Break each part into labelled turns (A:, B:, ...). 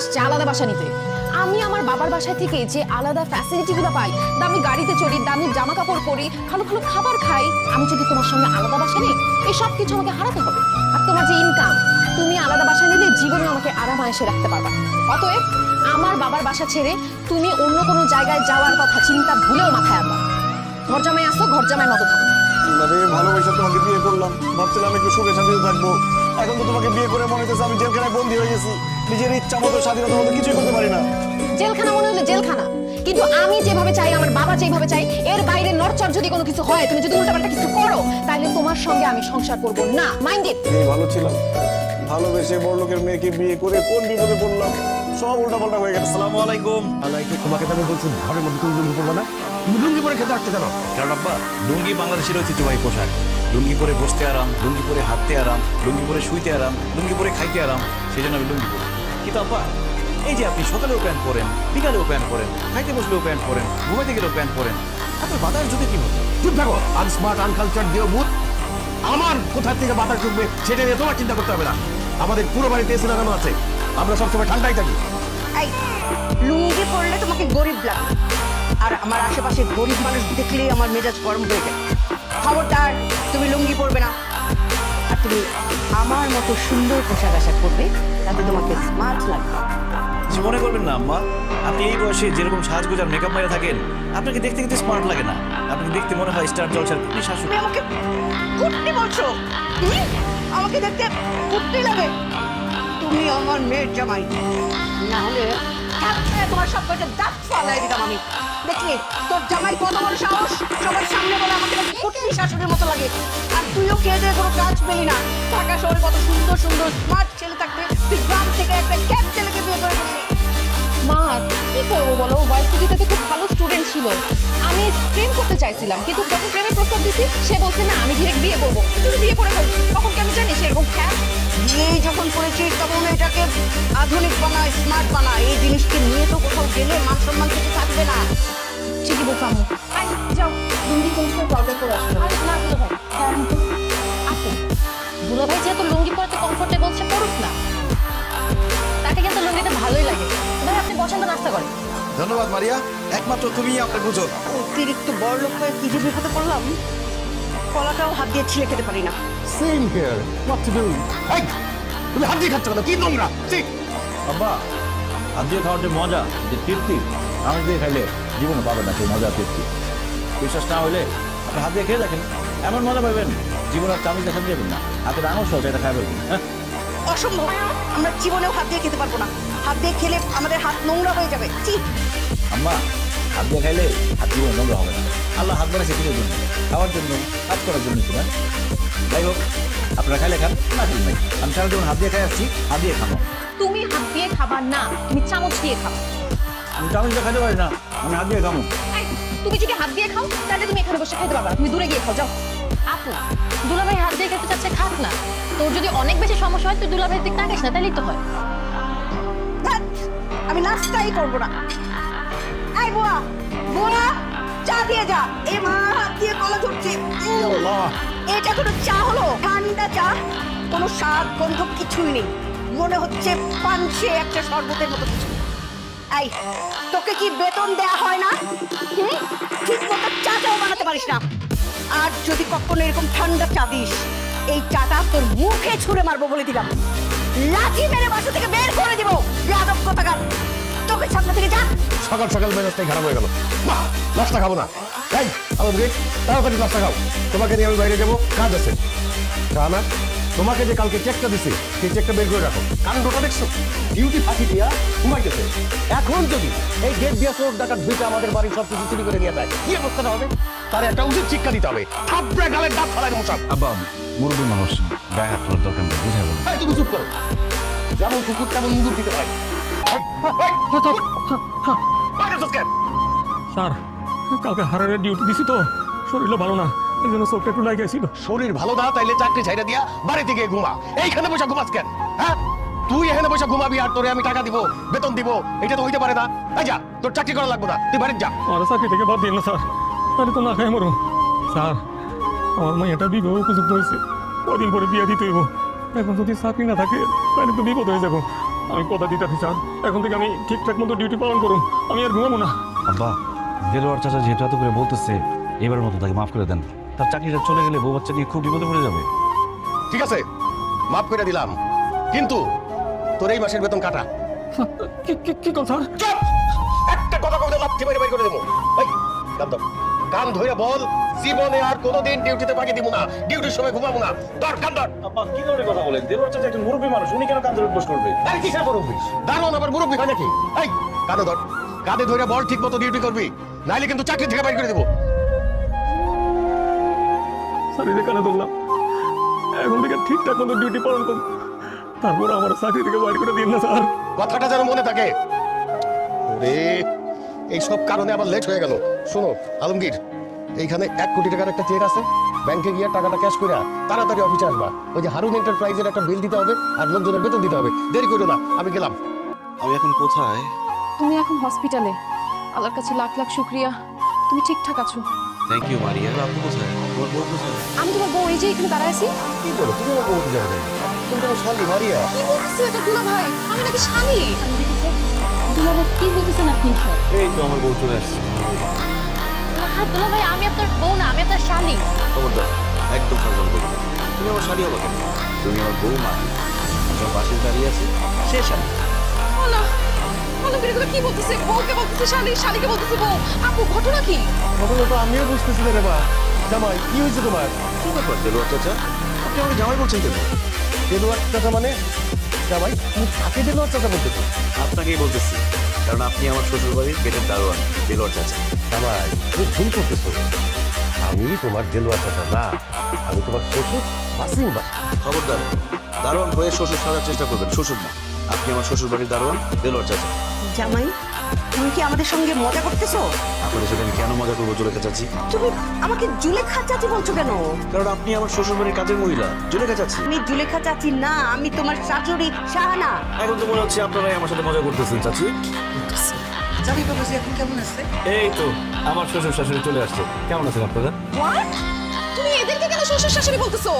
A: আসছে আলাদা বাসা নিতে। আমি আমার বাবার বাসায় থেকে যে আলাদা ফ্যাসিলিটিগুলো পাই, দামি গাড়িতে চড়ি, দামি জামা কাপড় পরি, ভালো ভালো খাবার খাই, আমি যদি তোমার সঙ্গে আলাদা বাসা নিই এই সব কিছু আমাকে হারাতে হবে। আর তোমার যে ইনকাম, তুমি আলাদা বাসা নিলে জীবনে আমাকে আরাম আয়েসে রাখতে পারবা। অতএব আমার বাবার বাসা ছেড়ে তুমি অন্য কোনো জায়গায় যাওয়ার কথা চিন্তা ভুলেও মাথায় আনবা। ঘর জামাই আসো, ঘর জামাই মতো থাকো।
B: মানে ভালোবাসা তোমাকে বিয়ে করলাম, ভাবছিলাম একটু সুখে শান্তিতে থাকবো। এখন তো তোমাকে বিয়ে করে মনে হচ্ছে আমি জেলখানায় বন্দী হয়ে গেছি, নিজের ইচ্ছা মতো স্বাধীনতা মতো কিছুই করতে পারি না।
A: জেলখানা মনে হলে জেলখানা, কিন্তু আমি যেভাবে চাই, আমার বাবা যেভাবে চাই, এর বাইরে নড়চড় যদি কোনো কিছু হয়, তুমি যদি উল্টাপাল্টা কিছু করো, তাহলে তোমার সঙ্গে আমি সংসার করবো না। Mind it.
B: ভালো ছিলাম, ভালোবেসে বড়লোকের মেয়েকে বিয়ে করে কোন বিপদে পড়লাম, সব উল্টাপাল্টা হয়ে গেছে।
C: আসসালামু আলাইকুম।
D: আলাইকুম। তোমাকে তো আমি বলছি ঘরের মধ্যে তুমি লুঙ্গি পরবে না, তুমি লুঙ্গি পরে খেতে আসতে কেন?
C: কারণ আব্বা, লুঙ্গি বাংলাদেশের ঐতিহ্যবাহী পোশাক। লুঙ্গি পরে বসতে আরাম, লুঙ্গি পরে হাঁটতে আরাম, লুঙ্গি পরে শুইতে আরাম, লুঙ্গি পরে খাইতে আরাম, সেই জন্য আমি লুঙ্গি পরি। কিন্তু আব্বা, এই যে আপনি সকালেও প্যান্ট পরেন, বিকালেও প্যান্ট পরেন, খাইতে বসলেও প্যান্ট পরেন, ঘুমাইতে গেলেও প্যান্ট পরেন, আপনার বাতাস যদি কি হতো?
D: চুপ থাকো, আনস্মার্ট আনকালচার দিও ভূত। আমার কোথা থেকে বাতাস ঢুকবে সেটা নিয়ে তোমার চিন্তা করতে হবে না। আমাদের পুরো বাড়িতে এসি লাগানো আছে, আমরা সবসময় ঠান্ডাই থাকি।
E: এই লুঙ্গি পরলে তোমাকে গরিব লাগে, আর আমার আশেপাশে গরিব মানুষ দেখলেই আমার মেজাজ গরম হয়ে যায়। খবরদার, তুমি লুঙ্গি পরবে না। আর তুমি আমার মতো সুন্দর পোশাক আশাক পরবে, তাতে তোমাকে স্মার্ট লাগবে।
C: কিছু মনে করবেন না আম্মা, আপনি এই বয়সে যেরকম সাজগোজার মেকআপ মেরে থাকেন, আপনাকে দেখতে কিন্তু স্মার্ট লাগে না। আপনাকে দেখতে মনে হয় স্টার জলসার কুটনি শাশুড়ি।
E: তুমি আমাকে কুটনি বলছো? তুমি আমাকে দেখতে কুটনি লাগে? তুমি আমার মেয়ের জামাই, না হলে তোমার সব কয়টা দাঁত ফালাই দিতাম আমি। দেখলি তোর জামাই কত বড় সাহস, সবার সামনে বলে আমাকে কুটনি শাশুড়ির মতো লাগে। আর তুইও খেয়ে দিয়ে কোনো কাজ পেলি না। ঢাকা শহরে কত সুন্দর সুন্দর স্মার্ট ছেলে থাকবে, তুই গ্রাম থেকে একটা ক্যাব ছেলেকে বিয়ে করে ফেললি।
A: মা কি করবো বলো, ভার্সিটিতে খুব ভালো স্টুডেন্ট ছিল, আমি প্রেম করতে চাইছিলাম, কিন্তু যখন প্রেমের প্রস্তাব দিছি সে বলছে না আমি ডিরেক্ট বিয়ে করবো। তুমি বিয়ে করে ফেলছো, তখন কি আমি জানি সে এরকম খ্যাপ?
E: বিয়ে যখন করেছিস তখন এটাকে আধুনিক বানায়, স্মার্ট বানায়। এই জিনিসকে নিয়ে তো কোথাও গেলে মান সম্মান কিছু থাকবে না।
A: ঠিকই বলছো আম্মু। যাও লুঙ্গি চেঞ্জ করে পাউডার করে আসো। আরে না দুলা ভাই, আপু দুলা ভাই যেহেতু লুঙ্গি পরতে কমফোর্টেবল, সে পড়ুক না, তাকে কিন্তু লুঙ্গিটা ভালোই লাগে। ভাই আপনি বসেন তো নাস্তা করেন।
C: ধন্যবাদ মারিয়া, একমাত্র তুমিই আমাকে বুঝো।
E: অতিরিক্ত বড় লোক হয়ে কি যে বিপদে পড়লাম, কলাটাও হাত দিয়ে ছিলে খেতে পারি না।
D: Same here, what to do? এই তুমি হাত দিয়ে খাচ্ছ কেন? কি নোংরা!
F: আব্বা, হাত দিয়ে খাওয়ার যে মজা, যে তৃপ্তি, আমি দিয়ে খাইলে জীবনে পাবে না সেই মজা তৃপ্তি। বিশ্বাস না হলে আপনি হাত দিয়ে খেয়ে দেখেন, এমন মজা পাবেন জীবনের চামচ দেখা যাবেন না, হাতের আঙুল সহ এটা খাই ফেলবেন। হ্যাঁ,
E: অসম্ভব, আমরা জীবনেও হাত দিয়ে খেতে পারবো না। হাত দিয়ে খেলে আমাদের হাত নোংরা হয়ে যাবে।
F: আম্মা, হাত দিয়ে খাইলে হাত জীবনে নোংরা হবে না। আল্লাহ হাত বানাইছে কিসের জন্য? খাওয়ার জন্য, কাজ করার জন্য কিনা। যাই হোক, আপনারা খাইলে খান, না খেলে নাই। আমি সারা জীবন হাত দিয়ে খাই আসছি, হাত দিয়ে খাবো।
A: তুমি হাত দিয়ে খাবার না, তুমি চামচ দিয়ে খাও।
F: আমি চামচ দিয়ে খাইতে পারি না, আমি হাত দিয়ে খাবো।
A: তুমি যদি হাত দিয়ে খাও তাহলে তুমি এখানে বসে খাইতে পারবা, তুমি দূরে গিয়ে খাও। যাও আপু, দুলাভাই হাত দিয়ে খেতে চাচ্ছে, খাক না। তোর যদি অনেক বেশি সমস্যা হয় তুই দুলাভাইয়ের দিক তাকাইস না, তাহলেই তো হয়।
E: আমি নাস্তাই করবো না। এই বুয়া, বুয়া চা দিয়ে যা। এ মা, হাত দিয়ে কলা ধরছে। এটা কোনো চা হলো? ঠান্ডা চা, কোনো স্বাদ গন্ধ কিছুই নেই, মনে হচ্ছে পানসে একটা শরবতের মতো কিছু। এই তোকে কি বেতন দেয়া হয় না? ঠিক মতো চাটাও বানাতে পারিস না। আর যদি কখনো এরকম ঠান্ডা চা দিস, এই চাটা তোর মুখে ছুঁড়ে মারবো বলে দিলাম। লাঠি মেরে বাসা থেকে বের করে দিব। যাদব কোথাকার, তোকে সামনে থেকে যা।
D: সকাল সকাল মেজাজটাই খারাপ হয়ে গেল। নাস্তা খাবো না। এই আমাদের তাড়াতাড়ি নাস্তা খাও, তোমাকে নিয়ে আমি বাইরে যাবো, কাজ আছে। না, তোমাকে যে কালকে চেকটা দিছি সেই চেকটা বের করে রাখো। কাণ্ডটা দেখছো? ডিউটি ফাঁকি দিয়া ঘুমাইতেছে। এখন যদি এই গেট দিয়া চোখ ডাকাত দুইটা আমাদের বাড়ির সব কিছু চুরি করে নিয়ে যায়, কি অবস্থাটা হবে? তার একটা উচিত শিক্ষা দিতে হবে। থাপড়ে গালের দাঁত ফেলায় মশাব।
F: আব্বা, মুরব্বী মানুষ, গায়ে হাত তোলার দরকার নেই, বুঝে বলুন।
D: তুমি চুপ করো। যেমন কুকুর তেমন মুগুর দিতে পারে।
G: স্যার, কালকে হারারের ডিউটি দিছি তো, শরীরও ভালো না, এই জন্য চোখটা একটু লাগে গেছিল।
D: শরীর ভালো না তাইলে চাকরি ছাইড়া দিয়া বাড়িতে গিয়ে ঘুমা। এইখানে বসে ঘুমাস কেন? হ্যাঁ, তুই এখানে বসে ঘুমাবি আর তোরে আমি টাকা দিব, বেতন দিব, এটা তো হইতে পারে না। এই যা, তোর চাকরি করা লাগবে না, তুই বাড়িতে যা।
G: আমার চাকরি থেকে বাদ দিন না স্যার, তাহলে তো না খাই মরুন। স্যার, আমার মেয়েটা বিবাহ উপযুক্ত হয়েছে, কদিন পরে বিয়ে দিতে হইব। এখন যদি চাকরি না থাকে তাহলে তো বিপদ হয়ে যাবো। আমি কথা দিতেছি স্যার, এখন থেকে আমি ঠিকঠাক মতো ডিউটি পালন করুন, আমি আর ঘুমাবো না।
C: আব্বা, দেলোয়ার চাচা যেহেতু এত করে বলতেছে, এবারের মতো তাকে মাফ করে দেন। তার চাকরিটা চলে গেলে বউ বাচ্চা নিয়ে খুব বিপদে পড়ে যাবে।
D: ঠিক আছে, মাফ করে দিলাম, কিন্তু তোর এই মাসের বেতন কাটা।
G: কি কথা স্যার?
D: চুপ! একটা কথা কইলে লাথি মেরে বের করে দেবো। এই, কান ধরে বল, জীবনে আর কোনোদিন ডিউটিতে বাকি দিব না, ডিউটির সময় ঘুমাবো না। ধর কান ধর।
F: আব্বা কি ধরনের কথা বলেন? দেলোয়ার চাচা একজন মুরব্বী মানুষ, উনি কেন কান ধরে বস করবে?
D: আরে কিসের মুরব্বী? দারুণ আবার মুরব্বী হয় নাকি? এই, কানে ধর, কাঁধে ধরে বল, ঠিক মতো ডিউটি করবি, নাইলে কিন্তু চাকরি থেকে বাইর করে দেবো।
G: স্যার, এই যে কানে ধরলাম, এখন থেকে ঠিকঠাক মতো ডিউটি পালন করুন, তারপর আমার চাকরি থেকে বাইর করে দিন না স্যার।
D: কথাটা যেন মনে থাকে। ওরে, এই সব কারণে আবার লেট হয়ে গেল। শোনো আলমগীর, এইখানে 1 কোটি টাকার একটা চেক আছে, ব্যাংকে গিয়ে টাকাটা ক্যাশ করে তাড়াতাড়ি অফিসে আসবা। ওই যে হারুন এন্টারপ্রাইজের একটা বিল দিতে হবে আর লোকজনের বেতন দিতে হবে। দেরি করো না, আমি গেলাম।
C: আমি এখন কোথায়?
A: তুমি এখন হসপিটালে। আল্লাহর কাছে লাখ লাখ শুক্রিয়া, তুমি ঠিকঠাক আছো।
C: Thank you Maria. আপনি কোথায়? তোমার বউ কোথায়?
A: আমি তোমার বউ, এই যে এখানে দাঁড়ায় আছি।
D: কি বলো, তুমি আমার বউকে যাবে? তুমি তো আমার শালি মারিয়া।
A: কি বলতেছো এটা দুলা ভাই? আমি নাকি শালি? দুলা ভাই কি বলতেছেন আপনি?
C: এই তো আমার বউ চলে আসছে।
A: দুলা ভাই, আমি আপনার বউ না, আমি আপনার শালি।
C: খবরদার, একদম সরল করবে না। তুমি আমার শালি হবা কেন? তুমি আমার বউ মারি। আমার পাশে দাঁড়িয়ে আছে, সে শালি।
A: না, আলমগীর এগুলো কি বলতেছে? বউকে বলতেছে শালি, শালিকে বলতেছে বউ। আপু, ঘটনা কি?
D: ঘটনা তো আমিও বুঝতেছি না রে মা। জামাই, কি হয়েছে তোমার?
C: কি ব্যাপার দেলোয়ার চাচা? আপনি আমাকে জামাই বলছেন কেন?
D: দেলোয়ার চাচা মানে? জামাই, তুমি কাকে দেলোয়ার চাচা বলতেছো?
C: আপনাকেই বলতেছি, কারণ আপনি আমার শ্বশুর বাড়ির গেটের দারোয়ান, দেলোয়ার চাচা।
D: জামাই, তুমি ভুল করতেছো। আমি তোমার দেলোয়ার চাচা না, আমি তোমার শ্বশুর ওয়াসিম বাসা।
C: খবরদার, দারোয়ান হয়ে শ্বশুর সাজার চেষ্টা করবেন, শ্বশুর না। আপনি আমার শ্বশুর বাড়ির দারোয়ান, দেলোয়ার চাচা।
E: জামাই, তুমি কি আমাদের সঙ্গে মজা করতেছো?
C: আপনাদের সাথে আমি কেন মজা করবো জুলেখা চাচি?
E: তুমি আমাকে জুলেখা চাচি বলছো কেন?
C: কারণ আপনি আমার শ্বশুর বাড়ির কাজের মহিলা, জুলেখা চাচি।
E: আমি জুলেখা চাচি না, আমি তোমার শাশুড়ি শাহানা।
C: এখন তো মনে হচ্ছে আপনারাই আমার সাথে মজা করতেছেন চাচি।
E: জামাই বাবাজি এখন কেমন আছে?
C: এই তো আমার শ্বশুর শাশুড়ি চলে আসছে। কেমন আছেন আপনারা?
A: হোয়াট? তুমি এদেরকে কেন শ্বশুর শাশুড়ি বলতেছো?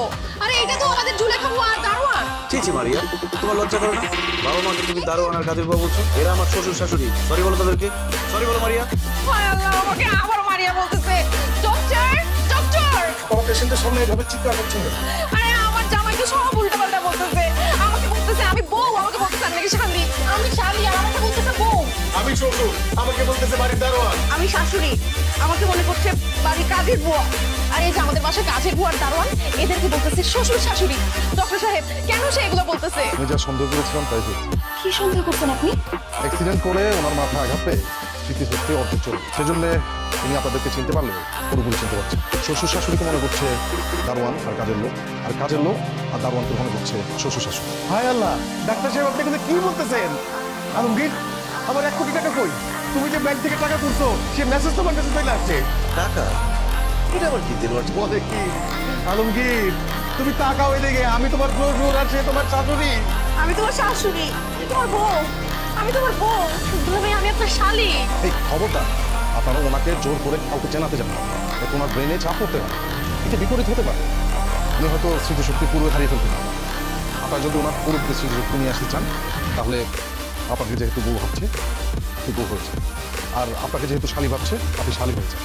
A: আরে এটা তো আমাদের জুলেখা বুয়া আর দারোয়ান।
C: চিচি মারিয়া, তোমার লজ্জা করে না? বাবা মাকে তুমি দারোয়ান আর কাজের বাবু বলছো? এরা আমার শ্বশুর শাশুড়ি। সরি বলো তাদেরকে, সরি বলো মারিয়া।
A: হায় আল্লাহ, আমাকে আবার মারিয়া বলতেছে। Doctor, doctor!
D: তোমার পেশেন্টের সামনে এভাবে চিৎকার করছেন কেন?
A: আরে আমার জামাইকে সব উল্টাপাল্টা বলতেছে। আমাকে বলতেছে আমি বউ, আমাকে বলতেছে আমি নাকি শালি। আমি শালি আর আমাকে বলতেছে বউ।
D: আমি শ্বশুর, আমাকে বলতেছে বাড়ির দারোয়ান।
E: আমি শাশুড়ি, আমাকে মনে করছে বাড়ির কাজের বুয়া।
A: আর এই যে আমাদের বাসায় কাজের বুয়ার দারোয়ান, এদেরকে বলতেছে শ্বশুর শাশুড়ি। ডক্টর সাহেব, কেন সে এগুলো বলতেছে?
B: আমি যা সন্দেহ করেছিলাম তাই হয়েছে।
A: কি সন্দেহ করছেন আপনি?
B: অ্যাক্সিডেন্ট করে ওনার মাথা আঘাত পেয়ে স্মৃতিশক্তি অর্ধেক চলে, সেজন্য তিনি আপনাদেরকে চিনতে পারলেও পুরোপুরি চিনতে পারছেন। শ্বশুর শাশুড়িকে মনে করছে দারোয়ান আর কাজের লোক, আর কাজের লোক আর দারোয়ানকে মনে করছে শ্বশুর শাশুড়ি।
D: হায় আল্লাহ, ডাক্তার সাহেব আপনি কিন্তু কি বলতেছেন? আলমগীর, আমার 1 কোটি টাকা কই? তুমি যে ব্যাংক থেকে টাকা তুলছো, সে মেসেজ তোমার কাছে চলে আসছে।
C: টাকা? এটা আবার কি দেলোয়ার চাচা?
D: বলে কি? আলমগীর, তুমি টাকা ওই দিকে, আমি তোমার শ্বশুর আর সে তোমার শাশুড়ি।
E: আমি তোমার শাশুড়ি, আমি তোমার বউ, আমি তোমার বউ।
A: দুলা ভাই, আমি আপনার শালি।
B: এই খবরদার, আপনারা ওনাকে জোর করে কাউকে চেনাতে যান না। এতে ওনার ব্রেনে চাপ পড়তে পারে, এটা বিপরীত হতে পারে। উনি হয়তো স্মৃতিশক্তি পুরো হারিয়ে ফেলতে পারেন। আপনারা যদি ওনার পুরোপুরি স্মৃতিশক্তি নিয়ে আসতে চান, তাহলে আপনাকে যেহেতু বউ ভাবছে, আপনি বউ হয়েছে। আর আপনাকে যেহেতু শালি ভাবছে, আপনি শালি হয়েছে।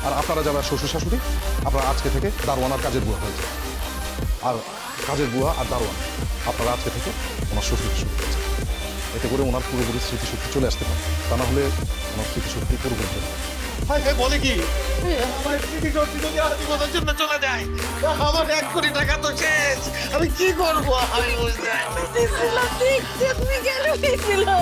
B: আর আপনারা যারা শ্বশুর শাশুড়ি, আপনারা আজকে থেকে দারোয়ান আর কাজের বুয়া হয়েছে। আর কাজের বুয়া আর দারোয়ান আপনারা আজকে থেকে ওনার শ্বশুর শাশুড়ি হয়েছে। এতে করে ওনার পুরোপুরি স্মৃতিশক্তি চলে আসতে পারে, তা না হলে ওনার স্মৃতিশক্তি পুরোপুরি চলে যাবে।
D: হায় হায়, বলে কি? আমার স্মৃতিশক্তি যদি আর জীবনের জন্য চলে যায়, আমার 1 কোটি টাকা তো শেষ। আমি কি করবো? আমি বুঝতে পারছি না।
E: তুমি কেন গেছিলে?